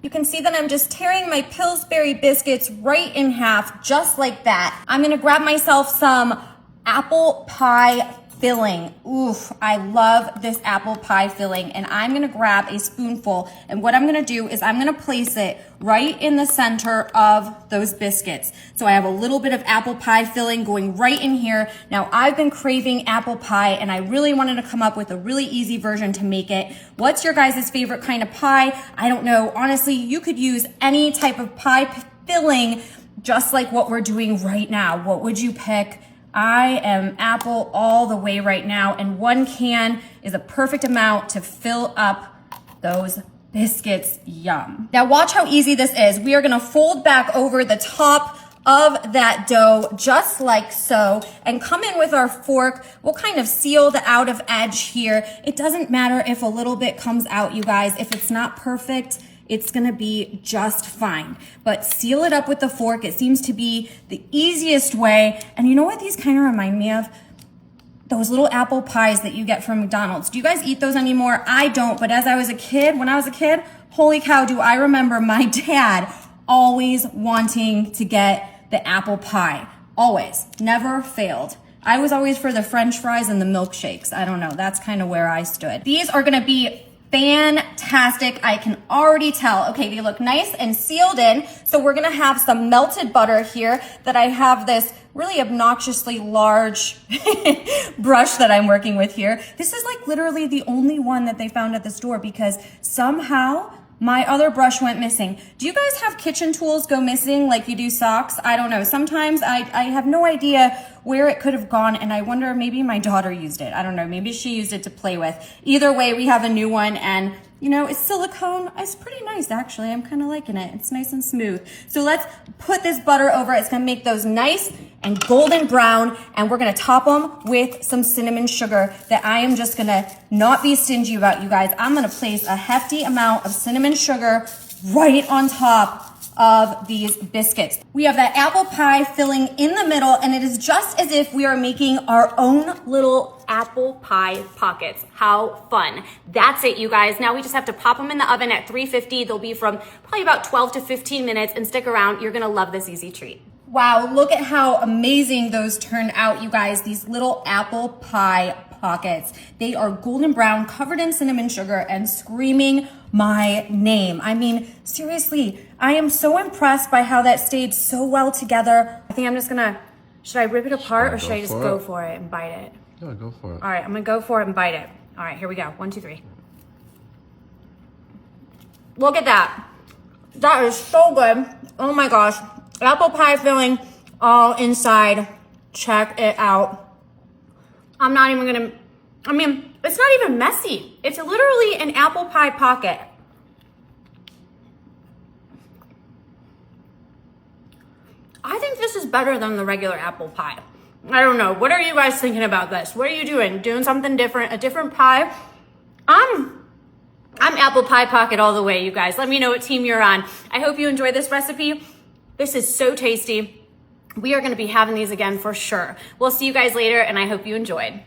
You can see that I'm just tearing my Pillsbury biscuits right in half, just like that. I'm gonna grab myself some apple pie filling. Oof, I love this apple pie filling, and I'm gonna grab a spoonful, and what I'm gonna do is I'm gonna place it right in the center of those biscuits. So I have a little bit of apple pie filling going right in here. Now I've been craving apple pie, and I really wanted to come up with a really easy version to make it. What's your guys' favorite kind of pie? I don't know. Honestly, you could use any type of pie filling, just like what we're doing right now. What would you pick? I am apple all the way right now, and 1 can is a perfect amount to fill up those biscuits. Yum. Now watch how easy this is. We are gonna fold back over the top of that dough just like so, and come in with our fork. We'll kind of seal the out of edge here. It doesn't matter if a little bit comes out, you guys. If it's not perfect, it's gonna be just fine. But seal it up with the fork. It seems to be the easiest way. And you know what these kind of remind me of? Those little apple pies that you get from McDonald's. Do you guys eat those anymore? I don't, but when I was a kid, holy cow, do I remember my dad always wanting to get the apple pie. Always, never failed. I was always for the French fries and the milkshakes. I don't know, that's kind of where I stood. These are gonna be fantastic. I can already tell. Okay, they look nice and sealed in. So we're gonna have some melted butter here that I have this really obnoxiously large brush that I'm working with here. This is like literally the only one that they found at the store because somehow my other brush went missing. Do you guys have kitchen tools go missing like you do socks? I don't know. Sometimes I have no idea where it could have gone, and I wonder maybe my daughter used it. I don't know. Maybe she used it to play with. Either way, we have a new one, and you know, it's silicone. It's pretty nice, actually. I'm kind of liking it. It's nice and smooth. So let's put this butter over. It's gonna make those nice and golden brown, and we're gonna top them with some cinnamon sugar that I am just gonna not be stingy about, you guys. I'm gonna place a hefty amount of cinnamon sugar right on top of these biscuits. We have that apple pie filling in the middle, and it is just as if we are making our own little apple pie pockets. How fun. That's it, you guys. Now we just have to pop them in the oven at 350. They'll be from probably about 12 to 15 minutes, and stick around. You're gonna love this easy treat. Wow, look at how amazing those turned out, you guys. These little apple pie pockets. They are golden brown, covered in cinnamon sugar, and screaming my name. I mean, seriously, I am so impressed by how that stayed so well together. I think I'm just gonna, should I rip it apart or should I just go for it and bite it? Yeah, go for it. All right, I'm gonna go for it and bite it. All right, here we go. 1, 2, 3. Look at that. That is so good. Oh my gosh. Apple pie filling all inside. Check it out. I'm not even gonna, I mean, it's not even messy. It's literally an apple pie pocket. I think this is better than the regular apple pie. I don't know. What are you guys thinking about this? What are you doing? Doing something different? A different pie? I'm apple pie pocket all the way, you guys. Let me know what team you're on. I hope you enjoy this recipe. This is so tasty. We are going to be having these again for sure. We'll see you guys later, and I hope you enjoyed.